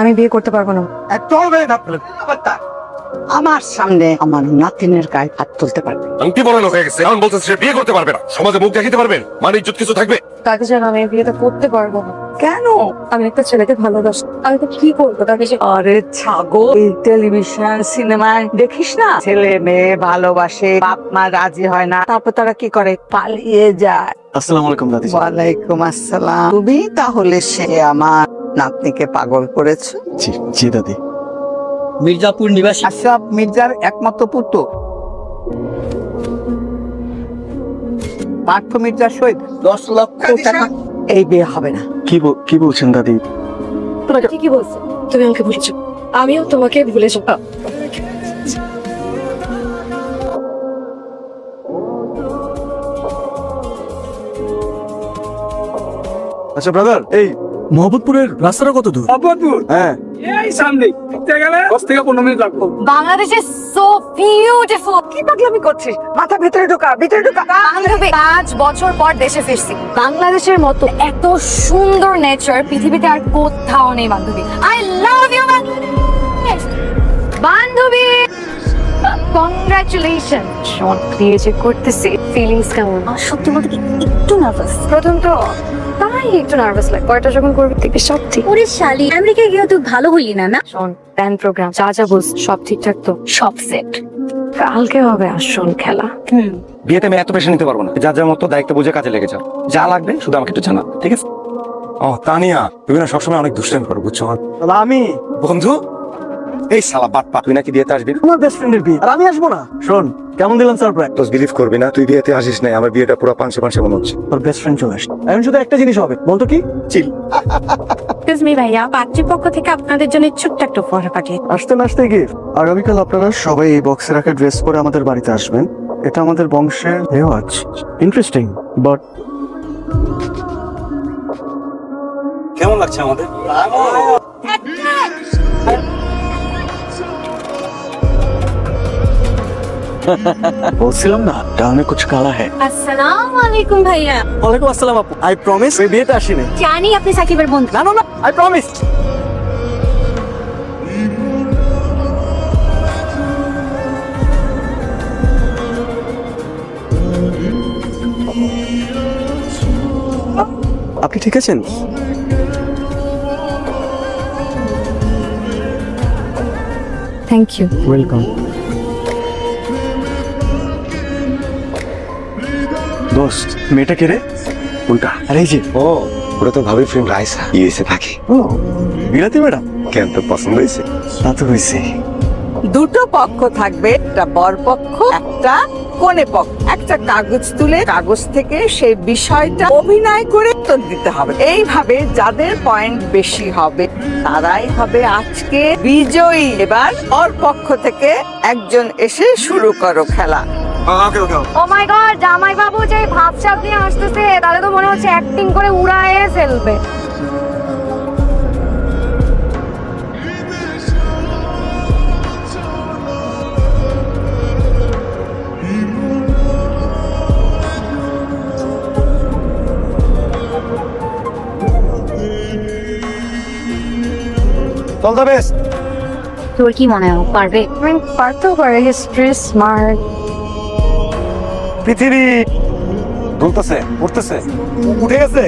আমি বিয়ে করতে পারবো না। আমার সামনে আমার নাতিনের গায়ে হাত তুলতে পারবে? আংটি বড় লোক হয়ে গেছে, এখন বলতেছে সে বিয়ে করতে পারবে না, সমাজে মুখ দেখাতে পারবেন, মানে ইজ্জত কিছু থাকবে? তাকে যেন আমি এই বিয়েটা করতে পারবো না। কেন? আমি একটা ছেলেকে ভালোবাসি, আমি তো কি করবো তাকে? আরে ছাগল, এই টেলিভিশন সিনেমায় দেখিস না, ছেলে মেয়ে ভালোবাসে, বাপ মা রাজি হয় না, তারপর তারা কি করে? পালিয়ে যায়। আসসালামু আলাইকুম দাদি। ওয়ালাইকুম আসসালাম। তুমি তাহলে সে আমার নাতনিকে পাগল করেছো? জি জি দাদি। মির্জাপুর নিবাসী আশরাফ মির্জার একমাত্র পুত্র পার্থ মির্জার সহিত 10 লক্ষ টাকা। এই বিয়ে হবে না। কি বলছেন দাদি? ঠিকই বলছো, তুমি আমাকে ভুলেছো, আমিও তোমাকে ভুলে যাবো। আচ্ছা ব্রাদার, এই মোহাম্মদপুরের রাস্তাটা কত দূর? মোহাম্মদপুর হ্যাঁ, এই সামনে দেখতে গেলে 10 থেকে 15 মিনিট লাগবে। Bangladesh is so beautiful. কি পাগলামি করছিস? মাথা ভেতরে ঢোকা, ভিতরে ঢোকা। বান্ধবী, 5 বছর পর দেশে ফিরছি। বাংলাদেশের মতো এত সুন্দর নেচার পৃথিবীতে আর কোথাও নেই বান্ধবী। I love you Bangladesh. বান্ধবী, কংগ্রাচুলেশন। শোন, বিয়ে যে করতেছি, ফিলিংস কেমন? সত্যি বলতে কি একটু নার্ভাস। প্রথম তো তাই একটু নার্ভাস লাগে, পরেটা যখন করবি দেখবি সব ঠিক। ওরে শালি, আমেরিকায় গিয়ে তুই ভালো হইলি না না? শোন, প্ল্যান প্রোগ্রাম যা যা বলছ সব ঠিকঠাক তো? সব সেট। কালকে হবে আসল খেলা। বিয়েতে আমি এত পেশা নিতে পারবো না, যার যার মতো দায়িত্ব বুঝে কাজে লেগে যাও, যা লাগবে শুধু আমাকে একটু জানা, ঠিক আছে? ও তানিয়া, তুমি না সবসময় অনেক দুষ্টামি করো, বুঝছো? আমি বন্ধু, এই শালা বাটপা, তুই নাকি বিয়েতে আসবি? আমার বেস্ট ফ্রেন্ডের বিয়ে, আর আমি আসবো না? শোন, কেমন দিলাম সারপ্রাইজ? তো বিলিভ করবি না, তুই বিয়েতে আসিস নাই, আমার বিয়েটা পুরো পাঁচশে পাঁচশে মনে হচ্ছে। তোর বেস্ট ফ্রেন্ড চলে আসছে, এখন শুধু একটা জিনিস হবে, বলতো কি? চিল। এক্সকিউজ মি ভাইয়া, পাত্রীপক্ষ থেকে আপনাদের জন্য ছোট্ট একটা উপহার পাঠিয়ে। আসতে না আসতে গিফট। আগামীকাল আপনারা সবাই এই বক্সে রাখা ড্রেস পরে আমাদের বাড়িতে আসবেন। এটা আমাদের বংশের রেওয়াজ। ইন্টারেস্টিং বাট কেমন লাগছে আমাদের? বলছিলাম না, ডাউনে কুছ কালা হ্যায়। আসসালামু আলাইকুম ভাইয়া। ওয়ালাইকুম আসসালাম আপু। আই প্রমিস এই বিয়েতে আসিনি। জানি আপনি সাকিবের বন্ধু। না না না, আই প্রমিস। আপনি ঠিক আছেন? Thank you. ওয়েলকাম। দোস্ত, মেয়েটা কে রে? কোনটা? আরে এই যে। ও, ওটা তো ভাবি ফ্রেন্ড রাইসা, ইউএসএ থাকে। ও, বিলাতি ম্যাডাম। কেন, তোর পছন্দ হয়েছে? তা তো হয়েছে। দুটো পক্ষ থাকবে, একটা বর পক্ষ, একটা কনে পক্ষ। একটা কাগজ তুলে কাগজ থেকে সেই বিষয়টা অভিনয় করে উত্তর দিতে হবে। এইভাবে যাদের পয়েন্ট বেশি হবে তারাই হবে আজকে বিজয়ী। এবার ওর পক্ষ থেকে একজন এসে শুরু করো খেলা। ওকে ওকে। ও মাই গড, জামাই বাবু যে ভাবসাব নিয়ে আসতেছে, তাহলে তো মনে হচ্ছে অ্যাক্টিং করে উড়ায়ে ফেলবে। All the best. তোর কি মনে হয় ও পারবে? পারতেও পারে, হিস্ট্রি স্মার্ট। পৃথিবী দুলতেছে, উঠতেছে, উঠে গেছে।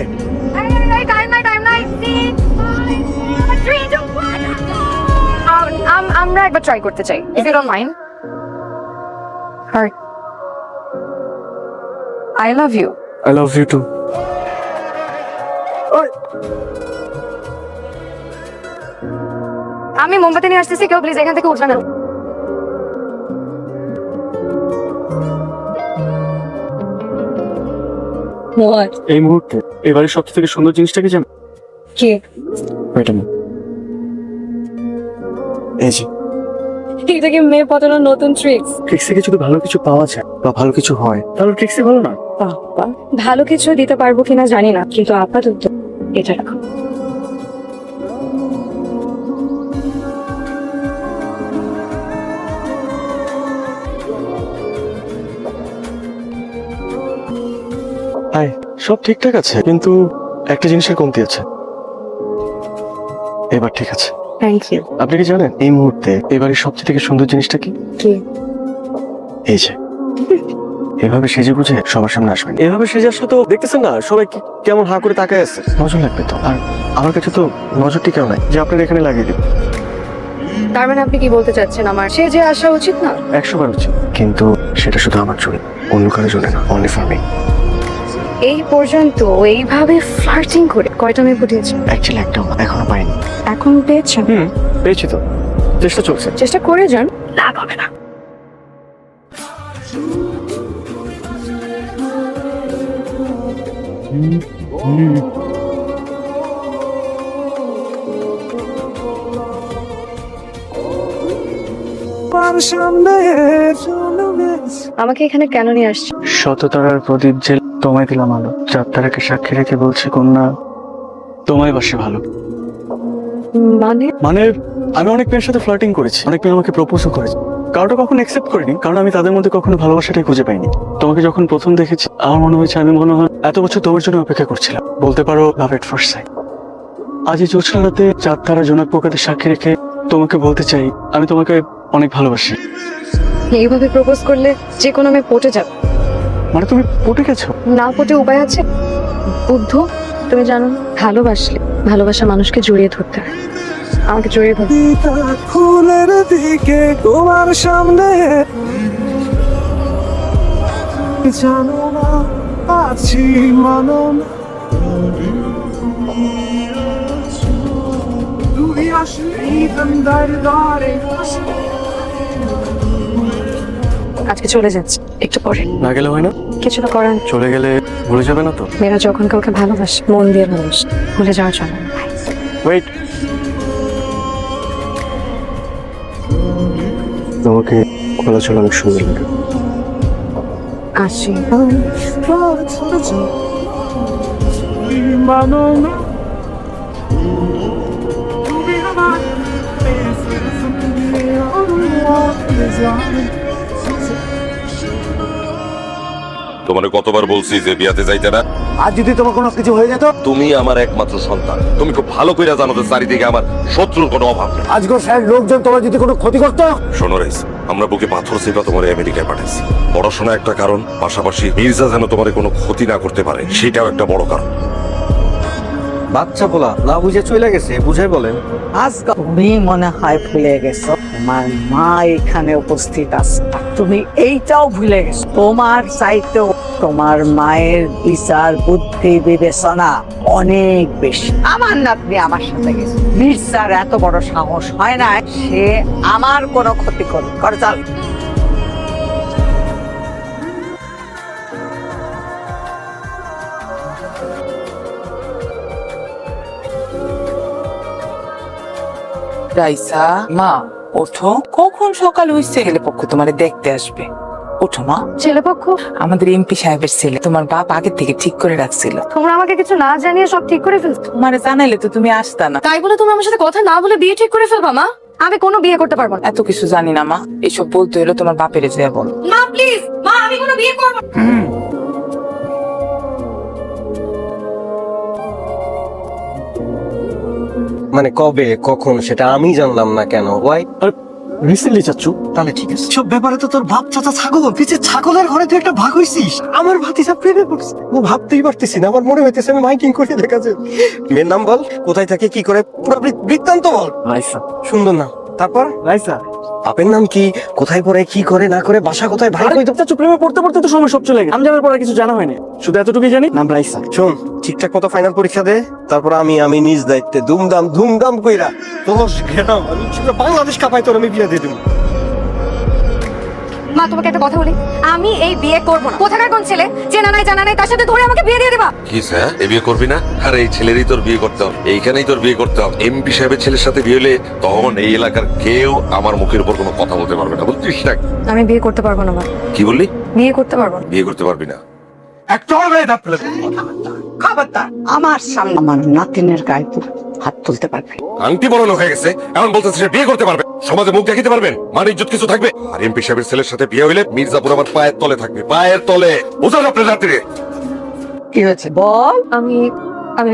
আমরা একবার ট্রাই করতে চাই, if you don't mind. I love you. I love you too. আমি মোমবাতি নিয়ে আসতেছি, কেউ প্লিজ এখান থেকে উঠবে না। এই মুহূর্তে এবারে সবচেয়ে থেকে সুন্দর জিনিসটা কি জানো? কি? এটা না, এই যে। এটা কি মেয়ে পটানোর নতুন ট্রিক্স? ট্রিক্স থেকে যদি ভালো কিছু পাওয়া যায় বা ভালো কিছু হয়, তাহলে ট্রিক্সই ভালো না? বাবা, ভালো কিছু দিতে পারবো কিনা জানি না, কিন্তু আপাতত এটা রাখো। হাই, সব ঠিকঠাক আছে, কিন্তু একটা জিনিসের কমতি আছে। এবার ঠিক আছে। Thank you. আপনি কি জানেন এই মুহূর্তে এবারে সবচেয়ে থেকে সুন্দর জিনিসটা কি? কি? এই যে এভাবে সেজে গুজে সবার সামনে আসবেন। এভাবে সেজে আসলে তো দেখতেছেন না সবাই কেমন হাঁ করে তাকায় আছে, নজর লাগবে তো। আর আমার কাছে তো নজর টিকেও নাই যে আপনার এখানে লাগিয়ে দেব। তার মানে আপনি কি বলতে চাচ্ছেন আমার সে যে আসা উচিত না? 100 বার উচিত, কিন্তু সেটা শুধু আমার জন্য, অন্য কারোর জন্য না, অনলি ফর মি। এই পর্যন্ত এইভাবে ফ্লার্টিং করে কয়টা মেয়ে পটিয়েছে? অ্যাকচুয়ালি একটাও না, এখনো পাইনি। এখন পেয়েছেন? পেয়েছি তো, চেষ্টা চলছে। চেষ্টা করে যান, লাভ হবে না। আমাকে এখানে কেন নিয়ে আসছে? শততারার প্রদীপ যে তোমায় দিলাম আলো, চার তারাকে সাক্ষী রেখে বলছে কন্যা তোমায় বাসে ভালো। মানে মানে আমি অনেক মেয়ের সাথে ফ্লার্টিং করেছি, অনেক মেয়ে আমাকে প্রপোজও করেছে, কারোটা কখনো অ্যাকসেপ্ট করিনি, কারণ আমি তাদের মধ্যে কখনো ভালোবাসাটাই খুঁজে পাইনি। তোমাকে যখন প্রথম দেখেছি আমার মনে হয়েছে আমি মনে হয় এত বছর তোমার জন্য অপেক্ষা করছিলাম, বলতে পারো লাভ এট ফার্স্ট সাইট। আজ এই জোছনা রাতে চার তারা জোনাক পোকাদের সাক্ষী রেখে তোমাকে বলতে চাই আমি তোমাকে অনেক ভালোবাসি। এইভাবে প্রপোজ করলে যে কোনো মেয়ে পটে যাবে। মানে তুমি পটে গেছো? না পটে উপায় আছে? বুদ্ধ, তুমি জানো না, ভালোবাসা মানুষকে জড়িয়ে ধরতে হয়। আমাকে জড়িয়ে ধরতে ফুলের দিকে তোমার সামনে জানো না আছি মানো না তুমি আসলে দাঁড়ে আজকে চলে যাচ্ছে একটু পরে। না গেলে হয় না? কিছু তো করার নেই। চলে গেলে ভুলে যাবে না তো? মেয়েরা যখন কাউকে ভালোবাসে মন দিয়ে ভালোবাসে, ভুলে যাওয়ার জন্য না। ওয়েট, তোমাকে খোলা ছিল অনেক সুন্দর লাগে। আসি। মানো না তুমি আমার তোমারে কতবার বলছি যে বিয়াতে যাইতে না। আর যদি তোমার কোনো কিছু হয়ে যেত? তুমি আমার একমাত্র সন্তান, তুমি খুব ভালো করে জানো যে চারিদিকে আমার শত্রুর কোনো অভাব নেই। আজকের স্যার লোকজন তোমার যদি কোনো ক্ষতি করতো? শোনো রাইস, আমরা বুকে পাথর চেপে তোমার আমেরিকায় পাঠাইছি। পড়াশোনা একটা কারণ, পাশাপাশি মির্জা যেন তোমার কোনো ক্ষতি না করতে পারে সেটাও একটা বড় কারণ। বাচ্চা বলা না বুঝে চলে গেছে, বুঝাই বলেন। আজকে তুমি মনে হয় ভুলে গেছো তোমার মা এখানে উপস্থিত আছে, আর তুমি এইটাও ভুলে গেছো তোমার চাইতেও তোমার মায়ের বিচার বুদ্ধি বিবেচনা অনেক বেশি। আমার নাতনি আমার সাথে গেছে, মির্জার এত বড় সাহস হয় না সে আমার কোনো ক্ষতি করবে। কর চল। রাইসা মা ওঠো, কখন সকাল হইছে? ছেলে পক্ষ তোমারে দেখতে আসবে, ওঠো মা। ছেলেপক্ষ? আমাদের এমপি সাহেবের ছেলে, তোমার বাপ আগে থেকে ঠিক করে রাখছিল। তোমরা আমাকে কিছু না জানিয়ে সব ঠিক করে ফেলছো। তোমারে জানাইলে তো তুমি আসতা না। তাই বলে তুমি আমার সাথে কথা না বলে বিয়ে ঠিক করে ফেলবা? মা, আমি কোনো বিয়ে করতে পারবো না। এত কিছু জানি না মা, এসব বলতে হলো তোমার বাপের যে বল। মা প্লিজ, মা আমি কোনো বিয়ে করব না। মানে কবে কখন সেটা আমি জানলাম না কেন? ওয়াই? রিসেন্টলি চাচ্ছু। তাহলে ঠিক আছে। সব ব্যাপারে তো তোর বাপ চাচা ছাগল, পিছে ছাগলের ঘরে তুই একটা ভাগ হইছিস। আমার ভাতিজা প্রেমে পড়ছে, ও ভাবতেই পারতেছি না। আমার মনে হইতেছে আমি মাইকিং করে দেখাচ্ছে। মেয়ের নাম বল, কোথায় থাকে, কি করে, পুরো বৃত্তান্ত বল। রাইসা। সুন্দর নাম। তারপর রাইসা। বাপের নাম কি, কোথায় পড়ে, কি করে না করে, বাসা কোথায়, ভাই কই? চাচ্ছু প্রেমে পড়তে পড়তে তো সময় সব চলে গেছে, আমি যাওয়ার পর আর কিছু জানা হয়নি, শুধু এতটুকুই জানি নাম রাইসা। শোন, ঠিকঠাক মতো ফাইনাল পরীক্ষা দে, তারপর আমি নিজ দায়িত্বে ধুমধাম কইরা তোর গ্রাম আমি পুরো বাংলাদেশ কাঁপাই তোর আমি বিয়ে দিয়ে দেবো। মা তোমাকে একটা কথা বলি, আমি এই বিয়ে করব না। কোথাকার কোন ছেলে, চেনা নাই জানা নাই, তার সাথে ধরে আমাকে বিয়ে দিয়ে দেবা? কি স্যার, এই বিয়ে করবি না? আর এই ছেলেরই তোর বিয়ে করতে হবে, এইখানেই তোর বিয়ে করতে হবে। এমপি সাহেবের ছেলের সাথে বিয়ে হলে তখন এই এলাকার কেউ আমার মুখের উপর কোনো কথা বলতে পারবে না, বুঝছিস না? আমি বিয়ে করতে পারবো না মা। কি বললি? বিয়ে করতে পারবো না। বিয়ে করতে পারবি না? একটা হবে তারপরে খবরদার আমার সামনে আমার নাতিনের গায়ে হাত তুলতে পারবে। আংটি বড় হয়ে গেছে, এমন বলতেছে সে বিয়ে করতে পারবে, সমাজে মুখ দেখাতে পারবেন, মান ইজ্জত কিছু থাকবে? আর এমপি সাহেবের ছেলের সাথে বিয়ে হইলে মির্জাপুর আমার পায়ের তলে থাকবে, পায়ের তলে। বুঝলেন আপনার রাত্রিরে? কি হয়েছে বল। আমি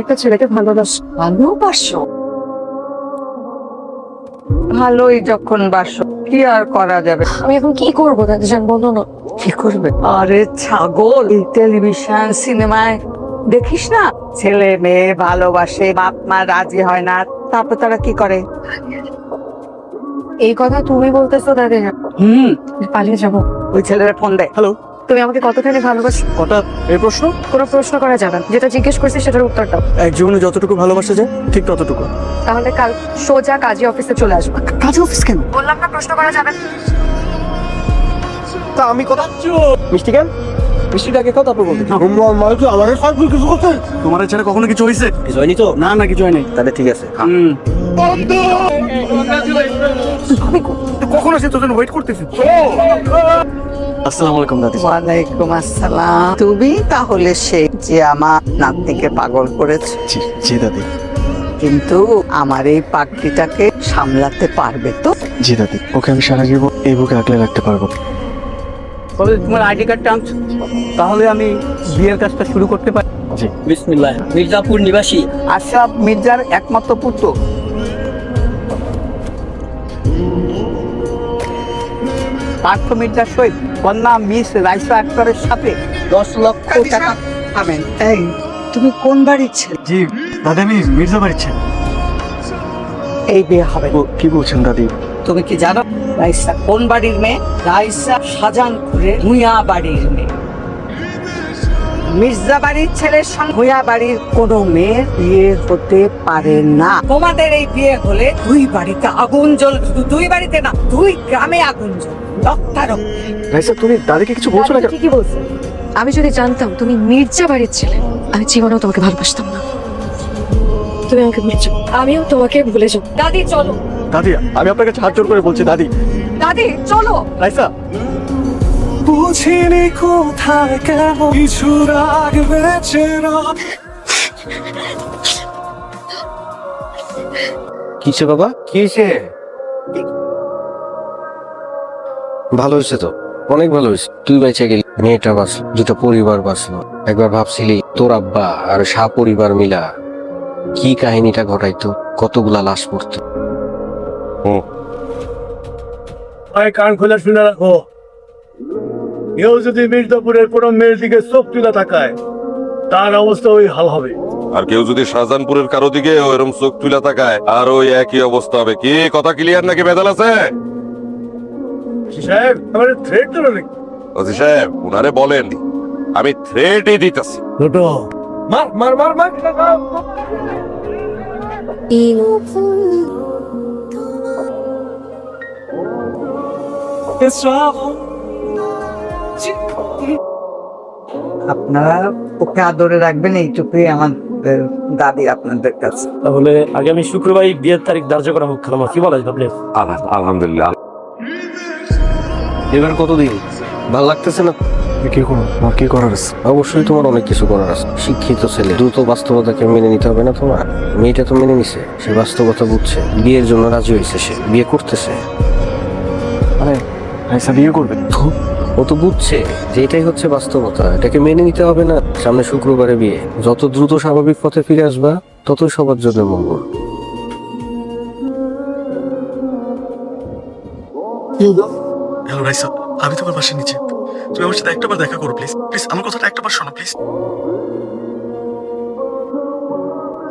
একটা ছেলেকে ভালোবাসি। ভালোবাসো? ভালোই যখন বাসো, কি আর করা যাবে? আমি এখন কি করবো দাদিজান, বলো না। কি করবে? আরে ছাগল, এই টেলিভিশন সিনেমায় দেখিস না, ছেলে মেয়ে ভালোবাসে, বাপ মা রাজি হয় না, তারপর তারা কি করে? এই কথা তুমি বলতেছো দাদিজান? পালিয়ে যাবো। ওই ছেলের ফোন দেয়। হ্যালো, তুমি আমাকে কতখানি ভালোবাসো? হঠাৎ এই প্রশ্ন? কোনো প্রশ্ন করা যাবে না, যেটা জিজ্ঞেস করছি সেটার উত্তর দাও। এক জীবনে যতটুকু ভালোবাসা যায় ঠিক ততটুকু। তাহলে কাল সোজা কাজী অফিসে চলে আসবো। কাজে অফিস কেন? বললাম না প্রশ্ন করা যাবে না। তা আমি কথা মিষ্টি কেন? মিষ্টিটাকে কথা বলতে আমার কিছু করতে তোমার ছেলে কখনো কিছু হয়েছে? কিছু হয়নি তো? না না, কিছু হয় নাই। তাহলে ঠিক আছে। আমি কখন আসে তোর জন্য ওয়েট করতেছি। আসসালামু আলাইকুম দাদি। ওয়ালাইকুম আসসালাম। তুমি তাহলে সে যে আমার নাতনিকে পাগল করেছে, জি জি দাদি। কিন্তু আমার এই পাখিটাকে সামলাতে পারবে তো? জি দাদি, ওকে আমি সারা জীবন এই বুকে আগলে রাখতে পারবো। তোমার আইডি কার্ডটা আনছো, তাহলে আমি বিয়ের কাজটা শুরু করতে পারি। জি। বিসমিল্লাহ। মির্জাপুর নিবাসী আশরাফ মির্জার একমাত্র পুত্র। পার্থ মির্জার সহিত কন্যা মিস রাইসা আক্তারের সাথে 10 লক্ষ টাকা পাবেন। এই, তুমি কোন বাড়ির ছেলে? জি দাদি, আমি মির্জা বাড়ির ছেলে। এই বিয়ে হবে। কি বলছেন দাদি? তুমি কি জানো রাইসা কোন বাড়ির মেয়ে? রাইসা শাহজাহানপুরের ভুঁইয়া বাড়ির মেয়ে। মির্জা বাড়ির ছেলের সঙ্গে ভুঁইয়া বাড়ির কোনো মেয়ের বিয়ে হতে পারে না। তোমাদের এই বিয়ে হলে দুই বাড়িতে আগুন জ্বল, শুধু দুই বাড়িতে না, দুই গ্রামে আগুন জ্বল। রক্তারক্ত। রাইসা, তুমি দাদিকে কিছু বলছো না কেন? ঠিকই বলছে। আমি যদি জানতাম তুমি মির্জা বাড়ির ছেলে, আমি জীবনেও তোমাকে ভালোবাসতাম না। তুমি আমাকে ভুলে যাও, আমিও তোমাকে ভুলে যাও। দাদি চলো। দাদি, আমি আপনার কাছে হাত জোর করে বলছি দাদি। দাদি চলো। রাইসা, বুঝিনি কোথায় কেন কিছু রাগ বেঁচে কিসে বাবা? কিসে? ভালো হয়েছে তো, অনেক ভালো হয়েছে। তুই বেঁচে গেলি, মেয়েটা বাঁচলো, দুটো পরিবার বাঁচলো। একবার ভাবছিলি তোর আব্বা আর শাহ পরিবার মিলা কি কাহিনীটা ঘটাইতো, কতগুলা লাশ পড়তো। কান খোলা শুনে রাখো, কেউ যদি মির্জাপুরের কোনো মেয়ের দিকে চোখ তুলে তাকায়, তার অবস্থা ওই হাল হবে। আর কেউ যদি শাহজাহানপুরের কারো দিকে ওইরকম চোখ তুলে তাকায়, আর ওই একই অবস্থা হবে। কি কথা ক্লিয়ার নাকি ভেজাল আছে? সাহেব, আমার থ্রেট দিল নাকি? ওসি সাহেব, উনারে বলেন আমি থ্রেটই দিতেছি। ছোট মার মার মার মার। আপনারা ওকে আদরে রাখবেন, এইটুকুই আমাদের দাবি আপনাদের কাছে। তাহলে আগামী শুক্রবারই বিয়ের তারিখ ধার্য করা হোক। খালামা, কি বলা যাবে? আলহামদুলিল্লাহ। এবার কতদিন? ভাল লাগতেছে না? কি করবো? আমার কি করার আছে? অবশ্যই তোমার অনেক কিছু করার আছে। শিক্ষিত ছেলে, দ্রুত বাস্তবতাকে মেনে নিতে হবে না তোমার? মেয়েটা তো মেনে নিছে, সে বাস্তবতা বুঝছে, বিয়ের জন্য রাজি হয়েছে, সে বিয়ে করতেছে। মানে রাইসা বিয়ে করবে? ও তো বুঝছে যে এটাই হচ্ছে বাস্তবতা, এটাকে মেনে নিতে হবে না। সামনে শুক্রবারে বিয়ে, যত দ্রুত স্বাভাবিক পথে ফিরে আসবা ততই সবার জন্য মঙ্গল। হ্যালো রাইসা, আমি তোমার বাসার নিচে। তুমি আমার সাথে একটাবার দেখা করো প্লিজ। প্লিজ আমার কথাটা একটাবার শোনো প্লিজ।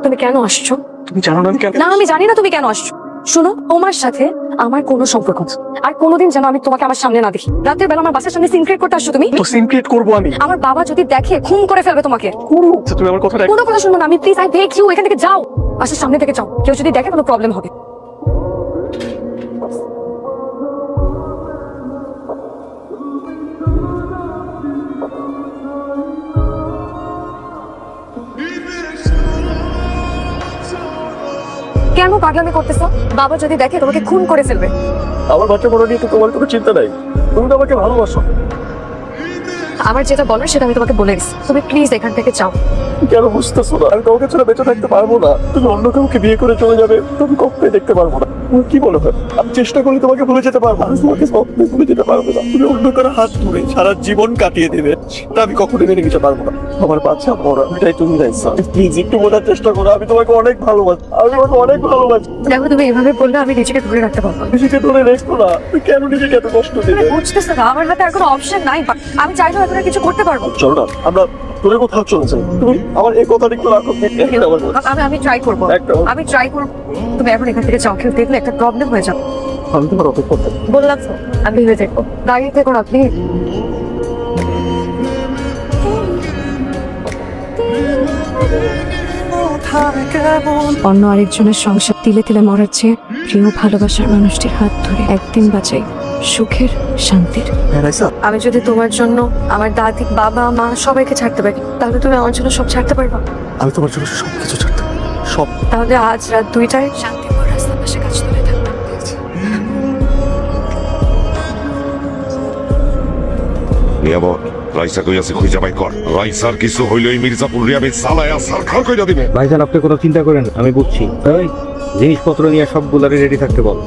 তুমি কেন আসছো? তুমি জানো না আমি কেন? না, আমি জানি না তুমি কেন আসছো। শোনো, তোমার সাথে আমার কোনো সম্পর্ক নেই। আর কোনোদিন যেন আমি তোমাকে আমার সামনে না দেখি। রাতের বেলা আমার বাসার সামনে সিন ক্রিয়েট করতে আসছো তুমি। তো সিন ক্রিয়েট করবো আমি। আমার বাবা যদি দেখে খুন করে ফেলবে তোমাকে। আচ্ছা, তুমি আমার কথাটা কোনো কথা শুনবো না আমি, প্লিজ আই বেগ ইউ, এখান থেকে যাও। বাসার সামনে থেকে যাও, কেউ যদি দেখে কোনো প্রবলেম হবে। কেন পাগলামি করতেছো? বাবা যদি দেখে তোমাকে খুন করে ফেলবে। আমার বাচ্চা বড় নিয়ে তো তোমার কোনো চিন্তা নাই, তুমি তো আমাকে ভালোবাসো। আমার যেটা বলার সেটা আমি তোমাকে বলে দিচ্ছি, তুমি প্লিজ এখান থেকে যাও। কেন বুঝতেছো না? আমি তোমাকে ছাড়া বেঁচে থাকতে পারবো না। তুমি অন্য কাউকে বিয়ে করে চলে যাবে, তুমি কখনোই দেখতে পারবো না। তোমার কি মনে হয় আমি চেষ্টা করলে তোমাকে ভুলে যেতে পারবো? আমি তোমাকে স্বপ্নে ভুলে যেতে পারবো না। তুমি অন্য কারো হাত ধরে সারা জীবন কাটিয়ে দেবে, তা আমি কখনোই মেনে নিতে পারবো না। আমার বাচ্চা বড়, এটাই তুমি চাইছো। প্লিজ একটু বোঝার চেষ্টা করো, আমি তোমাকে অনেক ভালোবাসি, আমি তোমাকে অনেক ভালোবাসি। দেখো তুমি এভাবে বললে আমি নিজেকে ধরে রাখতে পারবো না। নিজেকে ধরে রেখো না, তুমি কেন নিজেকে এত কষ্ট দেবে? বুঝতেছো না আমার হাতে আর কোনো অপশন নাই। আমি চাইলেও এখন আর কিছু করতে পারবো না। চলো না, আমরা তোরে কোথাও চলে যাই। তুমি আমার এই কথাটা একটু রাখো। আমি ট্রাই করবো, একদম। আমি ট্রাই করবো। তুমি এখন এখান থেকে যাও, কেউ দেখলে একটা প্রবলেম হয়ে যাবে। আমি তোমার অপেক্ষা করতে বললাম তো আমি ভেবে দেখবো। দাঁড়িয়ে থেকো না আপনি। অন্য আরেকজনের সংসার তিলে তিলে মরার চেয়ে প্রিয় ভালোবাসার মানুষটির হাত ধরে একদিন বাঁচাই সুখের শান্তির। আমি যদি তোমার জন্য আমার দাদি, বাবা, মা সবাইকে ছাড়তে পারি, তাহলে তুমি আমার জন্য সব ছাড়তে পারবা? আমি তোমার জন্য সবকিছু ছাড়তে পারি, সব। তাহলে আজ রাত 2টায় শান্তিপুর রাস্তার পাশে কাজ তুলে থাকবে। নিয়ামত রাইসা কইয়াছে খুঁজা বাই কর। রাইসার কিছু হইলেই মির্জাপুর রিয়াবে সালায়া সারখার কইরা দিবে। ভাইজান আপনি কোনো চিন্তা করেন, আমি বুঝছি। এই জিনিসপত্র নিয়ে সবগুলারই রেডি থাকতে বল।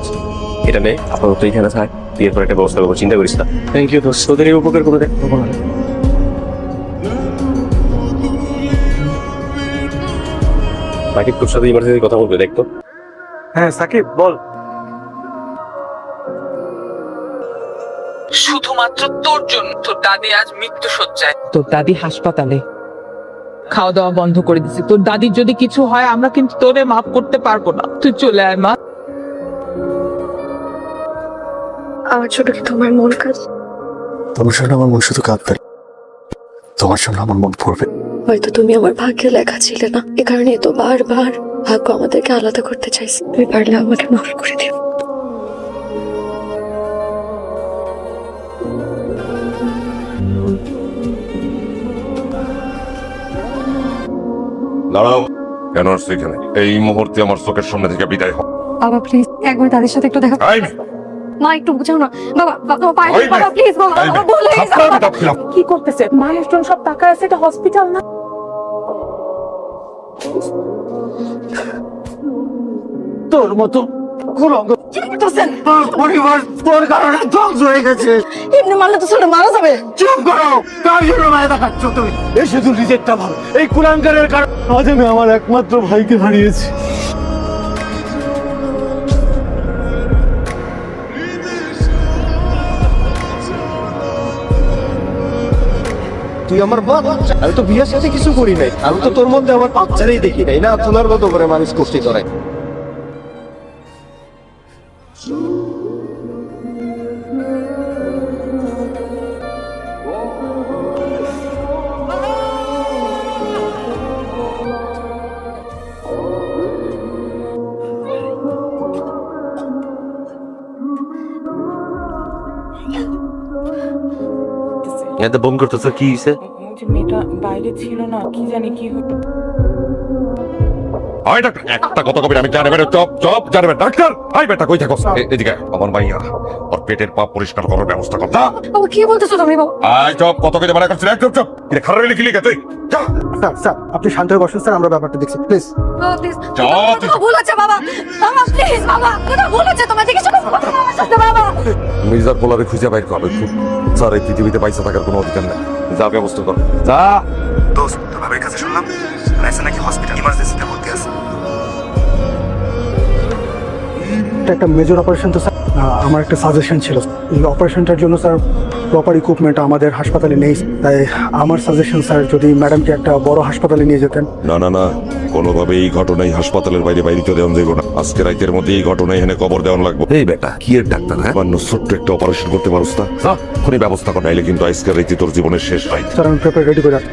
এটা নেই, আপাতত এখানে থাক, তুই এরপর একটা ব্যবস্থা করবো, চিন্তা করিস না। থ্যাংক ইউ দোস্ত, তোদের এই উপকার করে দেখ। বাকি তোর সাথে ইমার্জেন্সি কথা বলবে, দেখতো। হ্যাঁ সাকিব বল। শুধুমাত্র তোর জন্য তোর দাদি আজ মৃত্যু শয্যায়। তোর দাদি হাসপাতালে, খাওয়া দাওয়া বন্ধ করে দিছে। তোর দাদির যদি কিছু হয় আমরা কিন্তু তোরে মাফ করতে পারবো না। তুই চলে আয় মা। আমার ছোট কি তোমার মন কাজ? তোমার জন্য আমার মন শুধু কাঁদবে, তোমার জন্য আমার মন পড়বে। হয়তো তুমি আমার ভাগ্যে লেখা ছিলে না, এ কারণে তো বারবার ভাগ্য আমাদেরকে আলাদা করতে চাইছে। তুমি পারলে আমাকে মাফ করে দিও। দাঁড়াও, কেন আসছো এখানে? এই মুহূর্তে আমার চোখের সামনে থেকে বিদায় হ। বাবা প্লিজ একবার তাদের সাথে একটু দেখা। আই মে, মা একটু বুঝাও না। বাবা তোমার পায়ে ওই বাবা মে, প্লিজ বাবা, আই মে, বাবা ভুল হয়ে গেছে থাপ্পড় বাবা। দাও খিলাম। কি করতেছে? মানুষজন সব টাকা আছে, এটা হসপিটাল না। তোর মতো পরিবার তোর কারণে ধ্বংস হয়ে গেছে। এমনি মারলে তো ছোট মারা যাবে। চুপ করো, কার জন্য মায়া দেখাচ্ছ তুমি? এই শুধু নিজেরটা ভালো, এই কুলাঙ্কারের কারণে আজ আমি আমার একমাত্র ভাইকে হারিয়েছি। তুই আমার বাপ। আমি তো বিয়ের সাথে কিছু করি নাই, আমি তো তোর মধ্যে আমার বাচ্চারই দেখি নাই না, তোলার মতো করে মানুষ করছি তোরাই। এত বোম করতেছ, কি হয়েছে? মেয়েটা বাইরে ছিল না, কি জানি কি আয় ডাক্তার, একটা কথা কবি আমি জানি। চপ চপ জানবে ডাক্তার। আই বেটা কই থাকো? এদিকে আমার মাইয়া, ওর পেটের পা পরিষ্কার করার ব্যবস্থা কর। যা। বাবা কি বলতেছো তুমি বাবা? আয় চপ, কত কইতে মানা করছিস? চুপ চুপ। এটা খারাপ লিখি লিখে তুই যা। স্যার স্যার আপনি শান্ত হয়ে বসুন স্যার, আমরা ব্যাপারটা দেখছি প্লিজ। বাবা প্লিজ যাও, বাবা ভুল হচ্ছে বাবা। বাবা প্লিজ বাবা, কথা ভুল হচ্ছে তোমার দিকে শোনো বাবা। মির্জার পোলারে খুঁজে বাইর করবে। স্যার এই পৃথিবীতে পয়সা থাকার কোনো অধিকার নেই। যা ব্যবস্থা কর যা। দোস্ত ভাবের কাছে শুনলাম রাইসা নাকি হসপিটাল ইমার্জেন্সিতে ভর্তি আছে। একটা মেজর অপারেশন তো স্যার, আমার একটা সাজেশন ছিল। এই অপারেশনটার জন্য স্যার প্রপার ইকুইপমেন্ট আমাদের হাসপাতালে নেই, তাই আমার সাজেশন স্যার যদি ম্যাডামকে একটা বড় হাসপাতালে নিয়ে যেতেন। না না না, কোনোভাবে এই ঘটনায় হাসপাতালের বাইরে বাইরিতে দেওয়া যাইব না। আজকে রাতের মধ্যে এই ঘটনায় এনে কবর দেওয়ান লাগবে। এই বেটা কি এর ডাক্তার? হ্যাঁ, সামান্য ছোট্ট একটা অপারেশন করতে পারোস না? যা, এখনই ব্যবস্থা কর, নাইলে কিন্তু আজকের রাতে তোর জীবনের শেষ রাত। স্যার আমি পেপার রেডি করে রাখছি।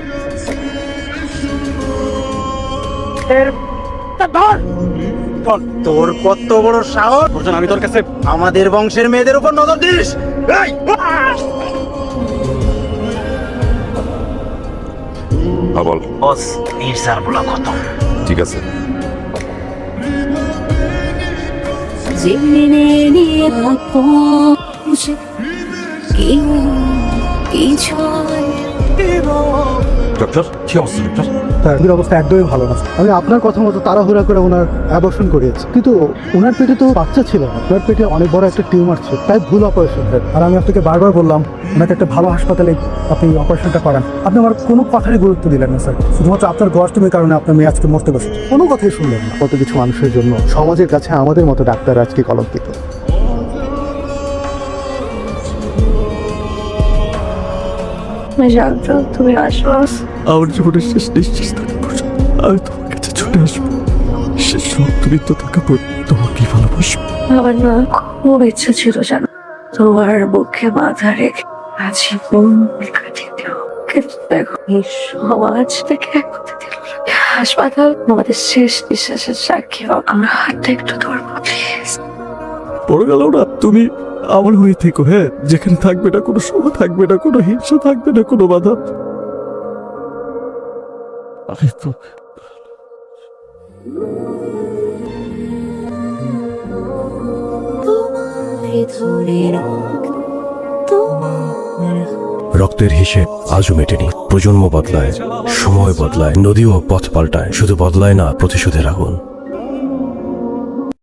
তোর কত বড় সাহস, আমি তোর কাছে আমাদের বংশের মেয়েদের উপর নজর দিস? এই! হ্যাঁ বল। বস নির্জার বলা কত? ঠিক আছে। কিছু ডক্টর কি অবস্থা ডক্টর? তার অবস্থা একদমই ভালো না। আমি আপনার কথা মতো তাড়াহুড়া করে ওনার অ্যাবর্শন করিয়েছি, কিন্তু ওনার পেটে তো বাচ্চা ছিল না, ওনার পেটে অনেক বড় একটা টিউমার ছিল, তাই ভুল অপারেশন হয়। আর আমি আপনাকে বারবার বললাম ওনাকে একটা ভালো হাসপাতালে আপনি অপারেশনটা করান, আপনি আমার কোনো কথারই গুরুত্ব দিলেন না স্যার। শুধুমাত্র আপনার গর্ষ্টমের কারণে আপনার মেয়ে আজকে মরতে বসেছে, কোনো কথাই শুনলেন না। কত কিছু মানুষের জন্য সমাজের কাছে আমাদের মতো ডাক্তার আজকে কলঙ্কিত। তুমি আসো। আমার জীবনের শেষ নিঃশ্বাস থাকা পর্যন্ত আমি তোমার কাছে ছুটে আসবো। শেষ সমাপ্তি থাকা পর্যন্ত তোমাকে ভালোবাসবো। আমার না খুব ইচ্ছা ছিল জানো তোমার বুকে মাথা রেখে আজীবন কাটিয়ে দেবো, কিন্তু দেখো এই সমাজ থেকে এক কথা দিল না। হাসপাতাল আমাদের শেষ বিশ্বাসের সাক্ষী হোক, আমরা হাতটা একটু ধরবো প্লিজ। পড়ে গেল না, তুমি আমার হয়ে থেকো, হ্যাঁ, যেখানে থাকবে না কোনো সময়, থাকবে না কোনো হিংসা, থাকবে না কোনো বাধা। আমি তো রক্তের হিসেব আজও মেটেনি। প্রজন্ম বদলায়, সময় বদলায়, নদীও পথ পাল্টায়, শুধু বদলায় না প্রতিশোধের আগুন।